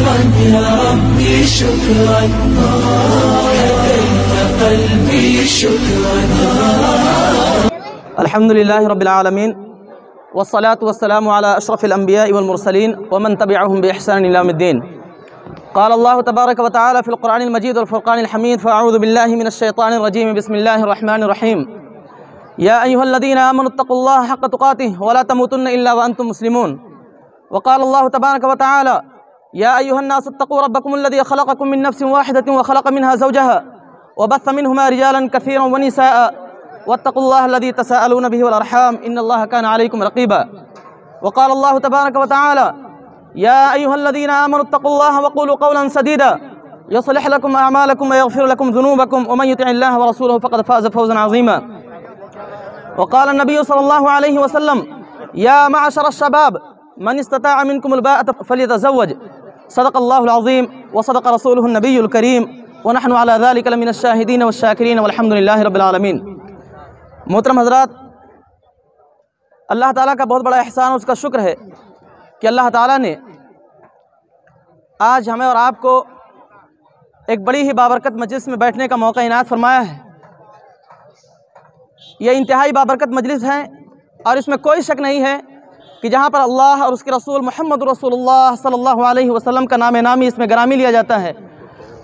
يا ربي شكرا هديت قلبي شكرا. الحمد لله رب العالمين والصلاة والسلام على أشرف الأنبياء والمرسلين ومن تبعهم بإحسان إلى يوم الدين. قال الله تبارك وتعالى في القرآن المجيد والفرقان الحميد: فأعوذ بالله من الشيطان الرجيم بسم الله الرحمن الرحيم. يا أيها الذين آمنوا اتقوا الله حق تقاته ولا تموتن إلا وأنتم مسلمون. وقال الله تبارك وتعالى: يا أيها الناس اتقوا ربكم الذي خلقكم من نفس واحدة وخلق منها زوجها وبث منهما رجالا كثيرا ونساء واتقوا الله الذي تساءلون به والأرحام إن الله كان عليكم رقيبا. وقال الله تبارك وتعالى: يا أيها الذين آمنوا اتقوا الله وقولوا قولا سديدا يصلح لكم أعمالكم ويغفر لكم ذنوبكم ومن يطع الله ورسوله فقد فاز فوزا عظيما. وقال النبي صلى الله عليه وسلم: يا معشر الشباب من استطاع منكم الباءة فليتزوج. صدق الله العظيم وصدق رسوله النبي الكريم ونحن على ذلك لمن الشاهدين والشاکرین والحمد للہ رب العالمین. محترم حضرات، اللہ تعالیٰ کا بہت بڑا احسان اور اس کا شکر ہے کہ اللہ تعالیٰ نے آج ہمیں اور آپ کو ایک بڑی ہی بابرکت مجلس میں بیٹھنے کا موقع عنایت فرمایا ہے. یہ انتہائی بابرکت مجلس ہے اور اس میں کوئی شک نہیں ہے کہ جہاں پر اللہ اور اس کے رسول محمد رسول اللہ صلی اللہ علیہ وسلم کا نام نامی اس میں گرامی لیا جاتا ہے،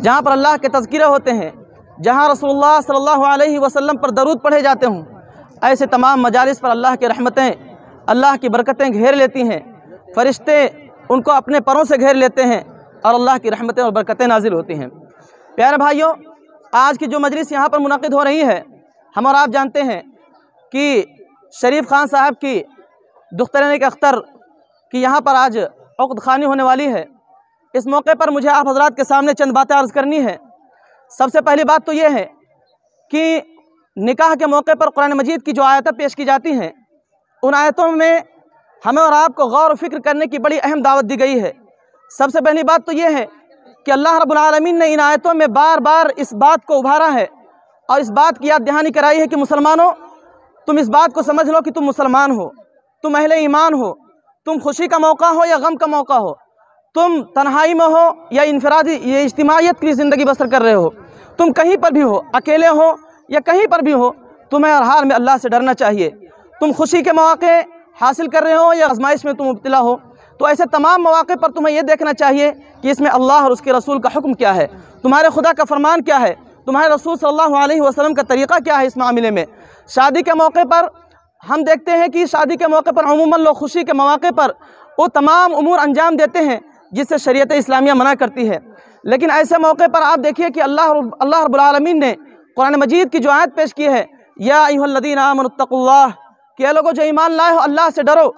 جہاں پر اللہ کے تذکرے ہوتے ہیں، جہاں رسول اللہ صلی اللہ علیہ وسلم پر درود پڑھے جاتے ہوں، ایسے تمام مجالس پر اللہ کی رحمتیں، اللہ کی برکتیں گھیر لیتی ہیں، فرشتے ان کو اپنے پروں سے گھیر لیتے ہیں اور اللہ کی رحمتیں اور برکتیں نازل ہوتی ہیں. پیارے بھائیوں، آج کی جو مجلس یہاں پر منعقد ہو رہی ہے، ہم اور آپ جانتے ہیں کہ شریف خان صاحب کی دختر نیک اختر کی یہاں پر آج عقد خوانی ہونے والی ہے. اس موقع پر مجھے آپ حضرات کے سامنے چند باتیں عرض کرنی ہے. سب سے پہلی بات تو یہ ہے کہ نکاح کے موقع پر قرآن مجید کی جو آیتیں پیش کی جاتی ہیں، ان آیتوں میں ہمیں اور آپ کو غور و فکر کرنے کی بڑی اہم دعوت دی گئی ہے. سب سے پہلی بات تو یہ ہے کہ اللہ رب العالمین نے ان آیتوں میں بار بار اس بات کو ابھارا ہے اور اس بات کی یاد دہانی کرائی ہے کہ مسلمانوں، تم اس بات کو سمجھ لو کہ تم مسلمان ہو، تم اہل ایمان ہو، تم خوشی کا موقع ہو یا غم کا موقع ہو، تم تنہائی میں ہو یا انفرادی یہ اجتماعیت کی زندگی بسر کر رہے ہو، تم کہیں پر بھی ہو، اکیلے ہو یا کہیں پر بھی ہو، تمہیں ہر حال میں اللہ سے ڈرنا چاہیے. تم خوشی کے مواقع حاصل کر رہے ہو یا آزمائش میں تم مبتلا ہو، تو ایسے تمام مواقع پر تمہیں یہ دیکھنا چاہیے کہ اس میں اللہ اور اس کے رسول کا حکم کیا ہے، تمہارے خدا کا فرمان کیا ہے، تمہارے رسول صلی اللہ علیہ وسلم کا طریقہ کیا ہے اس معاملے میں. شادی کے موقع پر ہم دیکھتے ہیں کہ شادی کے موقع پر عموماً لوگ خوشی کے مواقع پر وہ تمام امور انجام دیتے ہیں جس سے شریعت اسلامیہ منع کرتی ہے. لیکن ایسے موقع پر آپ دیکھیے کہ اللہ رب العالمین نے قرآن مجید کی جو آیت پیش کی ہے: یا ایھا الذین آمنوا اتقوا اللہ، کہ اے لوگوں جو ایمان لائے ہو اللہ سے ڈرو.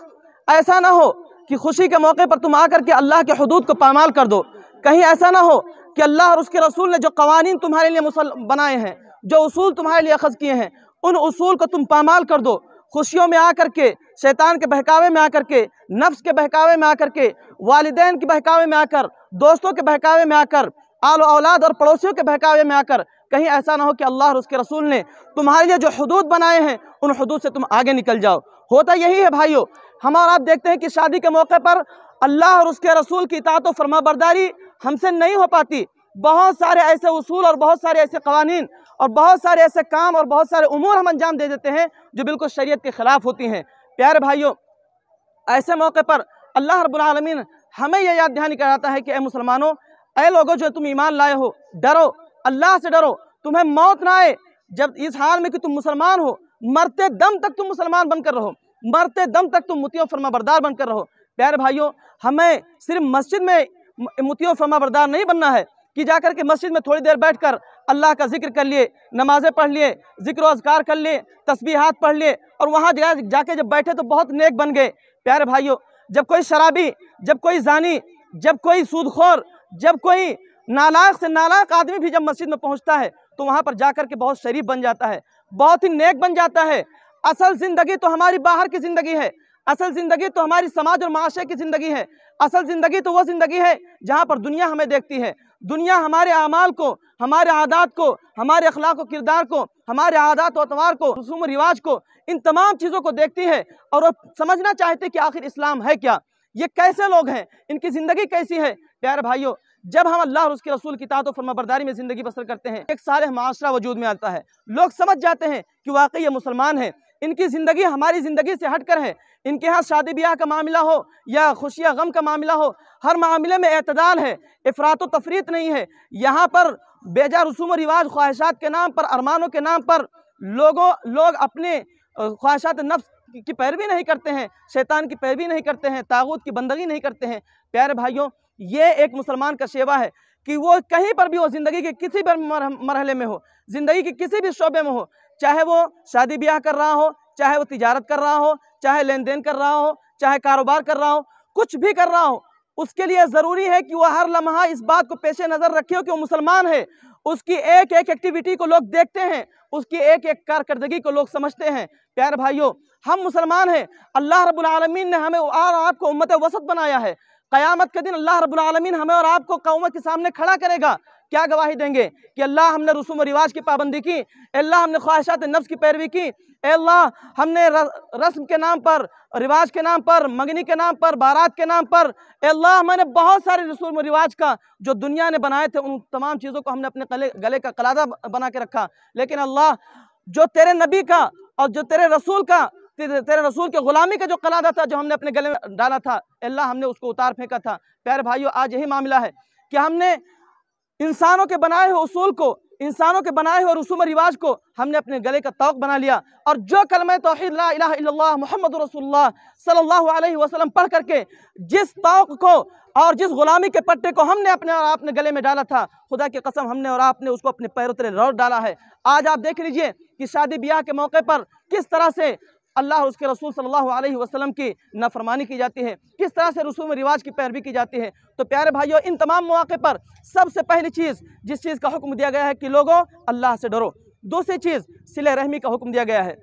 ایسا نہ ہو کہ خوشی کے موقع پر تم آ کر کے اللہ کے حدود کو پامال کر دو. کہیں ایسا نہ ہو کہ اللہ اور اس کے رسول نے جو قوانین تمہارے لیے بنائے ہیں، جو اصول تمہارے لیے اخذ کیے ہیں، ان اصول کو تم پامال کر دو. خوشیوں میں آ کر کے، شیطان کے بہکاوے میں آ کر کے، نفس کے بہکاوے میں آ کر کے، والدین کے بہکاوے میں آ کر، دوستوں کے بہکاوے میں آ کر، آل و اولاد اور پڑوسیوں کے بہکاوے میں آ کر کہیں ایسا نہ ہو کہ اللہ اور اس کے رسول نے تمہارے لیے جو حدود بنائے ہیں ان حدود سے تم آگے نکل جاؤ. ہوتا یہی ہے بھائیو، ہم اور آپ دیکھتے ہیں کہ شادی کے موقع پر اللہ اور اس کے رسول کی اطاعت و فرما برداری ہم سے نہیں ہو پاتی. بہت سارے ایسے اصول اور بہت سارے ایسے قوانین اور بہت سارے ایسے کام اور بہت سارے امور ہم انجام دے دیتے ہیں جو بالکل شریعت کے خلاف ہوتی ہیں. پیارے بھائیو، ایسے موقع پر اللہ رب العالمین ہمیں یہ یاد دہانی کراتا ہے کہ اے مسلمانوں، اے لوگوں جو تم ایمان لائے ہو، ڈرو، اللہ سے ڈرو. تمہیں موت نہ آئے جب اس حال میں کہ تم مسلمان ہو، مرتے دم تک تم مسلمان بن کر رہو، مرتے دم تک تم مطیع و فرما بردار بن کر رہو. پیارے بھائیو، ہمیں صرف مسجد میں مطیع و فرما بردار نہیں بننا ہے کہ جا کر کے مسجد میں تھوڑی دیر بیٹھ کر اللہ کا ذکر کر لیے، نمازیں پڑھ لیے، ذکر و اذکار کر لیے، تسبیحات پڑھ لیے اور وہاں جا کے جب بیٹھے تو بہت نیک بن گئے. پیارے بھائیو، جب کوئی شرابی، جب کوئی زانی، جب کوئی سود خور، جب کوئی نالائق سے نالائق آدمی بھی جب مسجد میں پہنچتا ہے تو وہاں پر جا کر کے بہت شریف بن جاتا ہے، بہت ہی نیک بن جاتا ہے. اصل زندگی تو ہماری باہر کی زندگی ہے، اصل زندگی تو ہماری سماج اور معاشرے کی زندگی ہے. اصل زندگی تو وہ زندگی ہے جہاں پر دنیا ہمیں دیکھتی ہے. دنیا ہمارے اعمال کو، ہمارے عادات کو، ہمارے اخلاق و کردار کو، ہمارے عادات و اطوار کو، رسوم و رواج کو، ان تمام چیزوں کو دیکھتی ہے اور وہ سمجھنا چاہتے کہ آخر اسلام ہے کیا، یہ کیسے لوگ ہیں، ان کی زندگی کیسی ہے. پیارے بھائیوں، جب ہم اللہ اور اس کے رسول کی اطاعت و فرمانبرداری میں زندگی بسر کرتے ہیں، ایک صالح معاشرہ وجود میں آتا ہے، لوگ سمجھ جاتے ہیں کہ واقعی یہ مسلمان ہیں، ان کی زندگی ہماری زندگی سے ہٹ کر ہے، ان کے ہاں شادی بیاہ کا معاملہ ہو یا خوشیاں غم کا معاملہ ہو، ہر معاملے میں اعتدال ہے، افراط و تفریط نہیں ہے۔ یہاں پر بے جا رسوم و رواج، خواہشات کے نام پر، ارمانوں کے نام پر لوگ اپنے خواہشات نفس کی پیروی نہیں کرتے ہیں، شیطان کی پیروی نہیں کرتے ہیں، طاغوت کی بندگی نہیں کرتے ہیں۔ پیارے بھائیوں، یہ ایک مسلمان کا شیوا ہے کہ وہ کہیں پر بھی ہو، زندگی کے کسی بھی مرحلے میں ہو، زندگی کے کسی بھی شعبے میں ہو، چاہے وہ شادی بیاہ کر رہا ہو، چاہے وہ تجارت کر رہا ہو، چاہے لین دین کر رہا ہو، چاہے کاروبار کر رہا ہو، کچھ بھی کر رہا ہو، اس کے لیے ضروری ہے کہ وہ ہر لمحہ اس بات کو پیش نظر رکھے کہ وہ مسلمان ہے۔ اس کی ایک ایک ایکٹیویٹی کو لوگ دیکھتے ہیں، اس کی ایک ایک کارکردگی کو لوگ سمجھتے ہیں۔ پیارے بھائیوں، ہم مسلمان ہیں، اللہ رب العالمین نے ہمیں اور آپ کو امت وسط بنایا ہے۔ قیامت کے دن اللہ رب العالمین ہمیں اور آپ کو قوموں کے سامنے کھڑا کرے گا، کیا گواہی دیں گے کہ اللہ ہم نے رسوم و رواج کی پابندی کی، اے اللہ ہم نے خواہشات نفس کی پیروی کی، اے اللہ ہم نے رسم کے نام پر، رواج کے نام پر، منگنی کے نام پر، بارات کے نام پر، اے اللہ میں نے بہت سارے رسوم و رواج کا جو دنیا نے بنائے تھے، ان تمام چیزوں کو ہم نے اپنے گلے کا قلادہ بنا کے رکھا۔ لیکن اللہ، جو تیرے نبی کا اور جو تیرے رسول کے غلامی کا جو قلادہ تھا، جو ہم نے اپنے گلے میں ڈالا تھا، اللہ ہم نے اس کو اتار پھینکا تھا۔ پیارے بھائیوں، آج یہی معاملہ ہے کہ ہم نے انسانوں کے بنائے ہوئے اصول کو، انسانوں کے بنائے ہوئے رسوم و رواج کو ہم نے اپنے گلے کا طوق بنا لیا، اور جو کلمہ توحید لا الہ الا اللہ محمد رسول اللہ صلی اللہ علیہ وسلم پڑھ کر کے جس طوق کو اور جس غلامی کے پٹے کو ہم نے اپنے اور آپ نے گلے میں ڈالا تھا، خدا کی قسم ہم نے اور آپ نے اس کو اپنے پیروں تلے روڑ ڈالا ہے۔ آج آپ دیکھ لیجئے کہ شادی بیاہ کے موقع پر کس طرح سے اللہ اور اس کے رسول صلی اللہ علیہ وسلم کی نافرمانی کی جاتی ہے، کس طرح سے رسوم و رواج کی پیروی کی جاتی ہے۔ تو پیارے بھائیوں، ان تمام مواقع پر سب سے پہلی چیز جس چیز کا حکم دیا گیا ہے کہ لوگوں اللہ سے ڈرو، دوسری چیز صلہ رحمی کا حکم دیا گیا ہے۔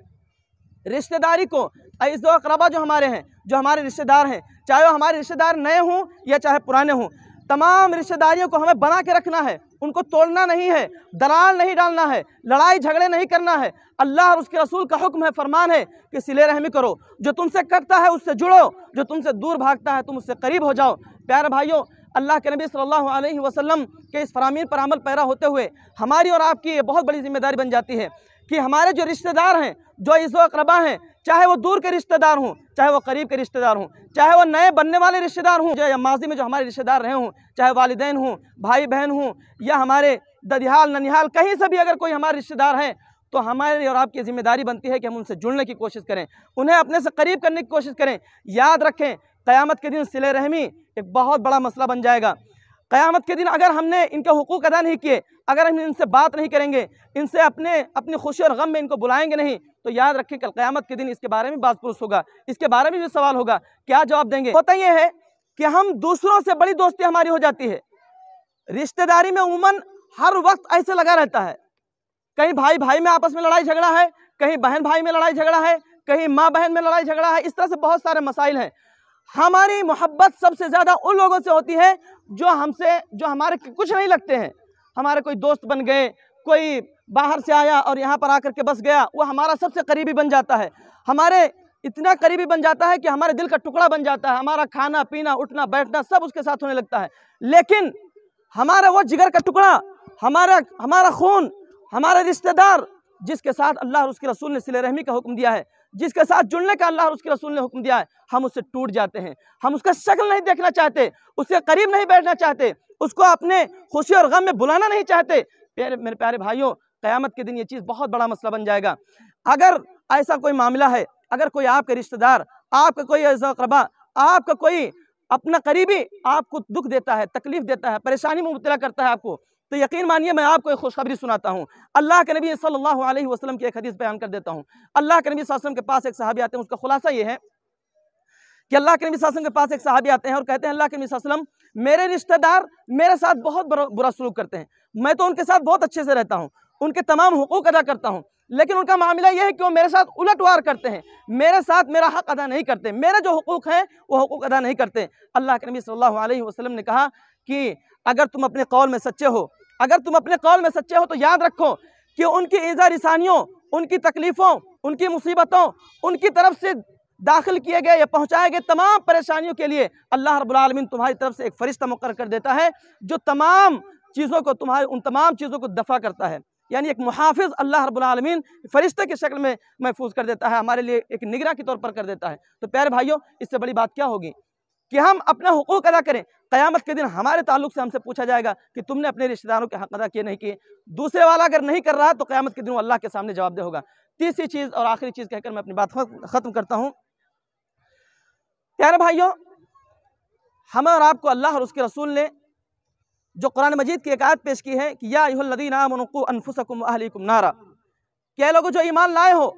رشتہ داری کو، عزیز و اقربا جو ہمارے ہیں، جو ہمارے رشتہ دار ہیں، چاہے وہ ہمارے رشتہ دار نئے ہوں یا چاہے پرانے ہوں، تمام رشتہ داریوں کو ہمیں بنا کے رکھنا ہے، ان کو توڑنا نہیں ہے، درار نہیں ڈالنا ہے، لڑائی جھگڑے نہیں کرنا ہے۔ اللہ اور اس کے رسول کا حکم ہے، فرمان ہے کہ صلہ رحمی کرو، جو تم سے کٹتا ہے اس سے جڑو، جو تم سے دور بھاگتا ہے تم اس سے قریب ہو جاؤ۔ پیارے بھائیوں، اللہ کے نبی صلی اللہ علیہ وسلم کے اس فرامین پر عمل پیرا ہوتے ہوئے ہماری اور آپ کی یہ بہت بڑی ذمہ داری بن جاتی ہے کہ ہمارے جو رشتہ دار ہیں، جو عزیز و اقربا ہیں، چاہے وہ دور کے رشتہ دار ہوں، چاہے وہ قریب کے رشتہ دار ہوں، چاہے وہ نئے بننے والے رشتہ دار ہوں یا ماضی میں جو ہمارے رشتہ دار رہے ہوں، چاہے والدین ہوں، بھائی بہن ہوں، یا ہمارے ددیال ننیال، کہیں سے بھی اگر کوئی ہمارے رشتہ دار ہیں، تو ہماری اور آپ کی ذمہ داری بنتی ہے کہ ہم ان سے جڑنے کی کوشش کریں، انہیں اپنے سے قریب کرنے کی کوشش کریں۔ یاد رکھیں، قیامت کے دن صلہ رحمی ایک بہت بڑا مسئلہ بن جائے گا۔ قیامت کے دن اگر ہم نے ان کے حقوق ادا نہیں کیے، اگر ہم ان سے بات نہیں کریں گے، ان سے اپنی خوشی اور غم میں ان کو بلائیں گے نہیں، تو یاد رکھیں کل قیامت کے دن اس کے بارے میں بات پرس ہوگا، اس کے بارے میں بھی سوال ہوگا، کیا جواب دیں گے؟ ہوتا یہ ہے کہ ہم دوسروں سے بڑی دوستی ہماری ہو جاتی ہے۔ رشتہ داری میں عموماً ہر وقت ایسے لگا رہتا ہے، کہیں بھائی بھائی میں آپس میں لڑائی جھگڑا ہے، کہیں بہن بھائی میں لڑائی جھگڑا ہے، کہیں ماں بہن میں لڑائی جھگڑا ہے، اس طرح سے بہت سارے مسائل ہیں۔ ہماری محبت سب سے زیادہ ان لوگوں سے ہوتی ہے جو ہمارے کچھ نہیں لگتے ہیں، ہمارے کوئی دوست بن گئے، کوئی باہر سے آیا اور یہاں پر آ کر کے بس گیا، وہ ہمارا سب سے قریبی بن جاتا ہے، ہمارے اتنا قریبی بن جاتا ہے کہ ہمارے دل کا ٹکڑا بن جاتا ہے، ہمارا کھانا پینا اٹھنا بیٹھنا سب اس کے ساتھ ہونے لگتا ہے۔ لیکن ہمارا وہ جگر کا ٹکڑا، ہمارا خون، ہمارے رشتہ دار جس کے ساتھ اللہ اور اس کے رسول نے صلہ رحمی کا حکم دیا ہے، جس کے ساتھ جڑنے کا اللہ اور اس کے رسول نے حکم دیا ہے، ہم اس سے ٹوٹ جاتے ہیں، ہم اس کا شکل نہیں دیکھنا چاہتے، اس کے قریب نہیں بیٹھنا چاہتے، اس کو اپنے خوشی اور غم میں بلانا نہیں چاہتے۔ میرے پیارے بھائیوں، قیامت کے دن یہ چیز بہت بڑا مسئلہ بن جائے گا۔ اگر ایسا کوئی معاملہ ہے، اگر کوئی آپ کے رشتہ دار، آپ کا کوئی عزیز و اقربا، آپ کا کوئی اپنا قریبی آپ کو دکھ دیتا ہے، تکلیف دیتا ہے، پریشانی میں مبتلا کرتا ہے آپ کو، تو یقین مانیے میں آپ کو ایک خوشخبری سناتا ہوں۔ اللہ کے نبی صلی اللہ علیہ وسلم کی ایک حدیث بیان کر دیتا ہوں۔ اللہ کے نبی صلی اللہ علیہ وسلم کے پاس ایک صحابی آتے ہیں، اس کا خلاصہ یہ ہے کہ اللہ کے نبی صلی اللہ علیہ وسلم کے پاس ایک صحابی آتے ہیں اور کہتے ہیں، اللہ کے نبی صلی اللہ علیہ وسلم، میرے رشتہ دار میرے ساتھ بہت برا سلوک کرتے ہیں، میں تو ان کے ساتھ بہت اچھے سے رہتا ہوں، ان کے تمام حقوق ادا کرتا ہوں، لیکن ان کا معاملہ یہ ہے کہ وہ میرے ساتھ الٹ وار کرتے ہیں، میرے ساتھ میرا حق ادا نہیں کرتے، میرے جو حقوق ہیں وہ حقوق ادا نہیں کرتے۔ اللہ کے نبی صلی اللہ علیہ وسلم نے کہا کہ اگر تم اپنے قول میں سچے ہو، اگر تم اپنے قول میں سچے ہو تو یاد رکھو کہ ان کی ایذا رسانیوں، ان کی تکلیفوں، ان کی مصیبتوں، ان کی طرف سے داخل کیے گئے یا پہنچائے گئے تمام پریشانیوں کے لیے اللہ رب العالمین تمہاری طرف سے ایک فرشتہ مقرر کر دیتا ہے جو تمام چیزوں کو ان تمام چیزوں کو دفع کرتا ہے. یعنی ایک محافظ اللہ رب العالمین فرشتے کی شکل میں محفوظ کر دیتا ہے، ہمارے لیے ایک نگراں کے طور پر کر دیتا ہے. تو پیارے بھائیوں، اس سے بڑی بات کیا ہوگی کہ ہم اپنا حقوق ادا کریں. قیامت کے دن ہمارے تعلق سے ہم سے پوچھا جائے گا کہ تم نے اپنے رشتہ داروں کے حق ادا کیے نہیں کیے. دوسرے والا اگر نہیں کر رہا تو قیامت کے دن اللہ کے سامنے جواب دہ ہوگا. تیسری چیز اور آخری چیز کہہ کر میں اپنی بات ختم کرتا ہوں. پیارے بھائیوں، ہمیں اور آپ کو اللہ اور اس کے رسول نے جو قرآن مجید کی ایک آیت پیش کی ہے کہ یا ایھا الذین آمنوا قوا انفسکم واہلیکم نارا، کہ اے لوگوں جو ایمان لائے ہو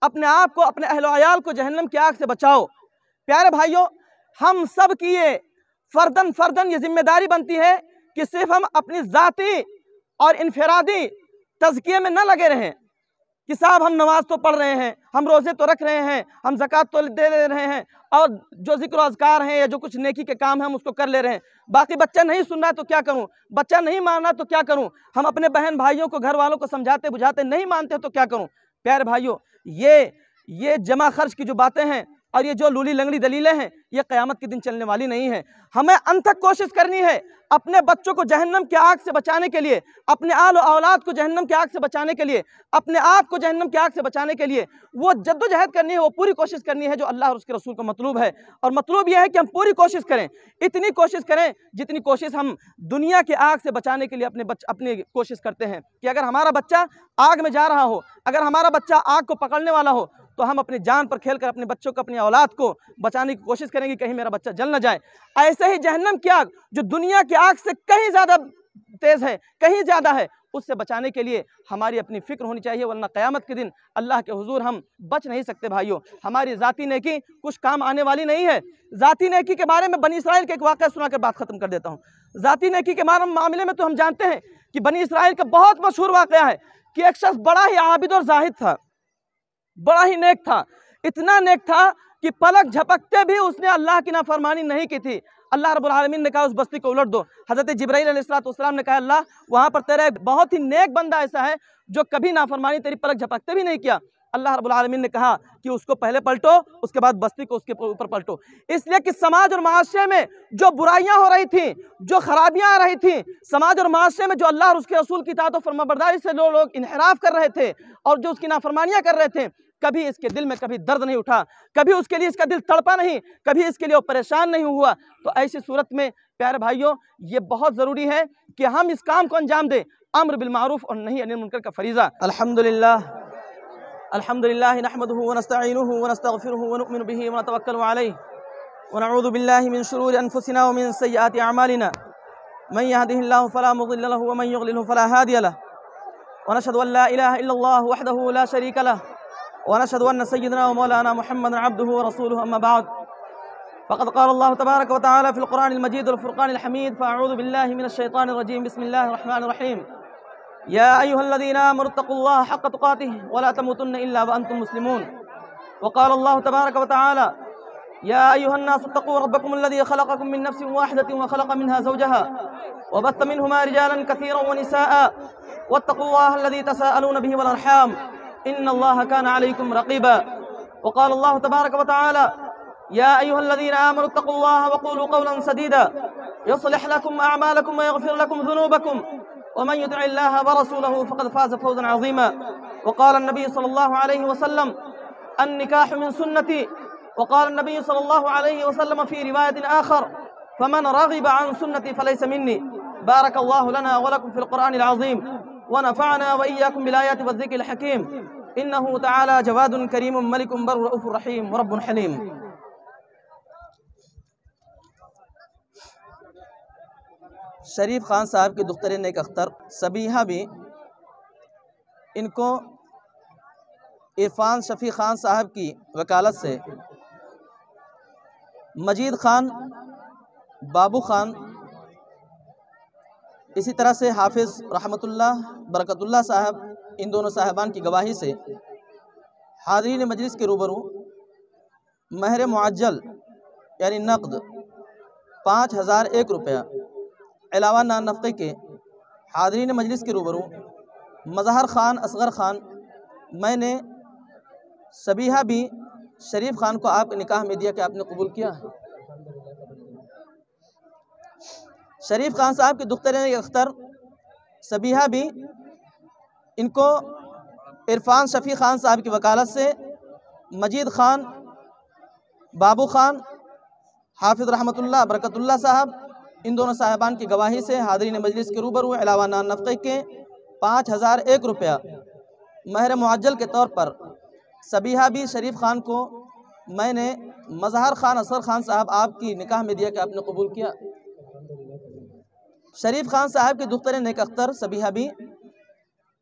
اپنے آپ کو، اپنے اہل و عیال کو جہنم کی آگ سے بچاؤ. پیارے بھائیوں، ہم سب کی یہ فرداً یہ ذمہ داری بنتی ہے کہ صرف ہم اپنی ذاتی اور انفرادی تزکیے میں نہ لگے رہیں کہ صاحب ہم نماز تو پڑھ رہے ہیں، ہم روزے تو رکھ رہے ہیں، ہم زکوٰۃ تو دے رہے ہیں، اور جو ذکر و اذکار ہیں یا جو کچھ نیکی کے کام ہیں ہم اس کو کر لے رہے ہیں. باقی بچہ نہیں سن رہا ہے تو کیا کروں، بچہ نہیں مان رہا تو کیا کروں، ہم اپنے بہن بھائیوں کو، گھر والوں کو سمجھاتے بجھاتے نہیں مانتے تو کیا کروں. پیارے بھائیوں، یہ جمع خرچ کی جو باتیں ہیں اور یہ جو لولی لنگڑی دلیلیں ہیں یہ قیامت کے دن چلنے والی نہیں ہیں. ہمیں انتھک کوشش کرنی ہے اپنے بچوں کو جہنم کی آگ سے بچانے کے لیے، اپنے آل و اولاد کو جہنم کی آگ سے بچانے کے لیے، اپنے آپ کو جہنم کی آگ سے بچانے کے لیے وہ جد و جہد کرنی ہے، وہ پوری کوشش کرنی ہے جو اللہ اور اس کے رسول کو مطلوب ہے. اور مطلوب یہ ہے کہ ہم پوری کوشش کریں، اتنی کوشش کریں جتنی کوشش ہم دنیا کی آگ سے بچانے کے لیے اپنی کوشش کرتے ہیں. کہ اگر ہمارا بچہ آگ میں جا رہا ہو، اگر ہمارا بچہ آگ کو پکڑنے والا ہو تو ہم اپنی جان پر کھیل کر اپنے بچوں کو، اپنی اولاد کو بچانے کی کوشش کریں گے، کہیں میرا بچہ جل نہ جائے. ایسے ہی جہنم کی آگ جو دنیا کی آگ سے کہیں زیادہ تیز ہے، کہیں زیادہ ہے، اس سے بچانے کے لیے ہماری اپنی فکر ہونی چاہیے، ورنہ قیامت کے دن اللہ کے حضور ہم بچ نہیں سکتے. بھائیوں، ہماری ذاتی نیکی کچھ کام آنے والی نہیں ہے. ذاتی نیکی کے بارے میں بنی اسرائیل کا ایک واقعہ سنا کر بات ختم کر دیتا ہوں. ذاتی نیکی کے معاملے میں تو ہم جانتے ہیں کہ بنی اسرائیل کا بہت مشہور واقعہ ہے کہ ایک شخص بڑا ہی عابد اور زاہد تھا، بڑا ہی نیک تھا، اتنا نیک تھا کہ پلک جھپکتے بھی اس نے اللہ کی نافرمانی نہیں کی تھی. اللہ رب العالمین نے کہا اس بستی کو الٹ دو. حضرت جبرائیل علیہ السلام نے کہا اللہ وہاں پر تیرا ایک بہت ہی نیک بندہ ایسا ہے جو کبھی نافرمانی تیری پلک جھپکتے بھی نہیں کیا. اللہ رب العالمین نے کہا کہ اس کو پہلے پلٹو، اس کے بعد بستی کو اس کے اوپر پلٹو. اس لیے کہ سماج اور معاشرے میں جو برائیاں ہو رہی تھیں، جو خرابیاں آ رہی تھیں، سماج اور معاشرے میں جو اللہ اور اس کے رسول کی اطاعت و فرمانبرداری سے لوگ انحراف کر رہے تھے اور جو اس کی نافرمانیاں کر رہے تھے، کبھی اس کے دل میں کبھی درد نہیں اٹھا، کبھی اس کے لیے اس کا دل تڑپا نہیں، کبھی اس کے لیے وہ پریشان نہیں ہوا. تو ایسی صورت میں پیارے بھائیوں یہ بہت ضروری ہے کہ ہم اس کام کو انجام دیں، امر بالمعروف اور نہی عن المنکر کا فریضہ. الحمدللہ نحمده ونستعینه ونستغفره ونؤمن به ونتوکل علیہ ونعوذ باللہ من شرور انفسنا ومن سیئات اعمالنا من يهده الله فلا مضل له ومن يضلل فلا هادي له ونشهد ان لا اله الا الله وحده لا شريك له ونشهد ان سيدنا ومولانا محمدا عبده ورسوله. اما بعد فقد قال الله تبارك وتعالى في القرآن المجيد والفرقان الحميد فاعوذ بالله من الشيطان الرجيم بسم الله الرحمن الرحيم يا أيها الذين آمنوا اتقوا الله حق تقاته ولا تموتن إلا وأنتم مسلمون. وقال الله تبارك وتعالى يا أيها الناس اتقوا ربكم الذي خلقكم من نفس واحدة وخلق منها زوجها وبث منهما رجالا كثيرا ونساء واتقوا الله الذي تساءلون به والأرحام إن الله كان عليكم رقيبا. وقال الله تبارك وتعالى يا أيها الذين آمنوا اتقوا الله وقولوا قولا سديدا يصلح لكم أعمالكم ويغفر لكم ذنوبكم ومن يطع الله ورسوله فقد فاز فوزا عظيما. وقال النبي صلى الله عليه وسلم النكاح من سنتي. وقال النبي صلى الله عليه وسلم في رواية آخر فمن رغب عن سنتي فليس مني. بارك الله لنا ولكم في القرآن العظيم ونفعنا وإياكم بالآيات والذكر الحكيم إنه تعالى جواد كريم ملك بر رؤوف رحيم ورب حليم. شریف خان صاحب کی دختر نیک اختر سبیحہ بھی، ان کو عرفان شفیع خان صاحب کی وکالت سے مجید خان، بابو خان، اسی طرح سے حافظ رحمت اللہ برکت اللہ صاحب، ان دونوں صاحبان کی گواہی سے حاضرین مجلس کے روبرو مہر معجل یعنی نقد 5001 روپیہ علاوہ نان نفقے کے حاضرین مجلس کے روبرو مظہر خان، اصغر خان، میں نے سبیحہ بھی شریف خان کو آپ کے نکاح میں دیا کہ آپ نے قبول کیا؟ شریف خان صاحب کی دختر اختر سبیحہ بھی، ان کو عرفان شفیع خان صاحب کی وکالت سے مجید خان، بابو خان، حافظ رحمۃ اللہ برکت اللہ صاحب، ان دونوں صاحبان کی گواہی سے حاضرین مجلس کے روبرو علاوہ نان نفقے کے 5001 روپیہ مہر معجل کے طور پر سبیحہ بھی شریف خان کو میں نے مظہر خان اصغر خان صاحب آپ کی نکاح میں دیا کہ آپ نے قبول کیا؟ شریف خان صاحب کی دختر نیک اختر سبیحہ بھی،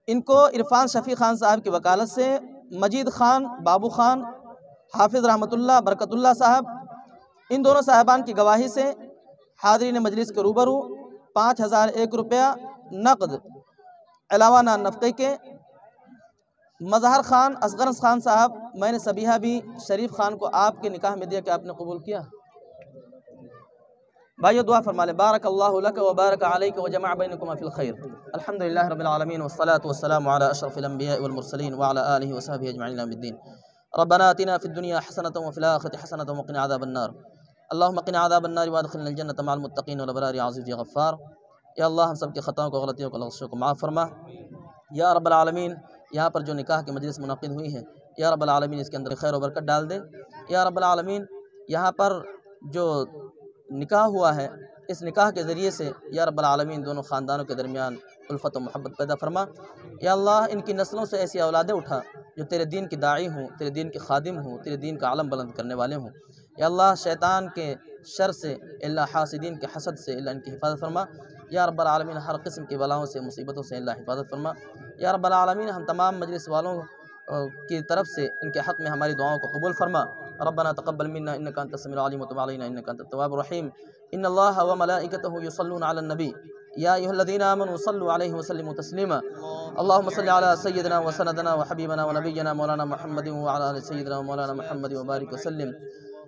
ان کو عرفان شفیع خان صاحب کی وکالت سے مجید خان، بابو خان، حافظ رحمۃ اللہ برکت اللہ صاحب، ان دونوں صاحبان کی گواہی سے حاضرین مجلس کے روبرو 5001 روپیہ نقد علاوہ نان نفقے کے مظہر خان اصغر خان صاحب میں نے سبیحہ بھی شریف خان کو آپ کے نکاح میں دیا کہ آپ نے قبول کیا؟ بھائیو دعا فرما لیں۔ بارک اللہ لک و بارک علیک و جمع بینکما فی الخیر۔ الحمدللہ رب العالمین والصلاة والسلام علی اشرف الانبیاء والمرسلین وعلی آلہ وصحبہ اجمعین الی یوم الدین۔ ربنا آتنا فی الدنیا حسنۃ وفی الآخرۃ حسنۃ وقنا عذاب النار۔ اللہم قنا عذاب النار وادخلنا الجنۃ مع المتقین والابرار یا عزیز یا غفار۔ یا اللہ ہم سب کی خطاؤں کو، غلطیوں کو، لغزشوں کو معاف فرما۔ یا رب العالمین یہاں پر جو نکاح کی مجلس منعقد ہوئی ہے، یا رب العالمین اس کے اندر خیر و برکت ڈال دے۔ یا رب العالمین یہاں پر جو نکاح ہوا ہے، اس نکاح کے ذریعے سے یا رب العالمین دونوں خاندانوں کے درمیان الفت و محبت پیدا فرما۔ یا اللہ ان کی نسلوں سے ایسی اولادیں اٹھا جو تیرے دین کی داعی ہوں، تیرے دین کے خادم ہوں، تیرے دین کا علم بلند کرنے والے ہوں۔ یا اللہ شیطان کے شر سے، اللہ حاسدین کے حسد سے اللہ ان کی حفاظت فرما۔ یا رب العالمین ہر قسم کی بلاؤں سے، مصیبتوں سے اللہ حفاظت فرما۔ یا رب العالمین ہم تمام مجلس والوں کی طرف سے ان کے حق میں ہماری دعاؤں کو قبول فرما۔ ربنا تقبل منا انك انت السميع العليم وتب علينا انك انت التواب الرحيم۔ ان الله وملائكته يصلون على النبي يا ايها الذين امنوا صلوا عليه وسلموا تسليما۔ اللهم صل على سيدنا وسندنا وحبيبنا ونبينا مولانا محمد وعلى ال سيدنا ومولانا محمد وبارك وسلم۔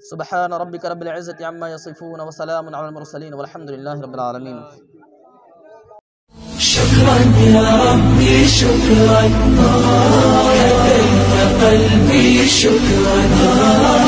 سبحان ربك رب العزة عما يصفون وسلام على المرسلين والحمد لله رب العالمين۔ شكرا يا ربي شكرا، هديت قلبي شكرا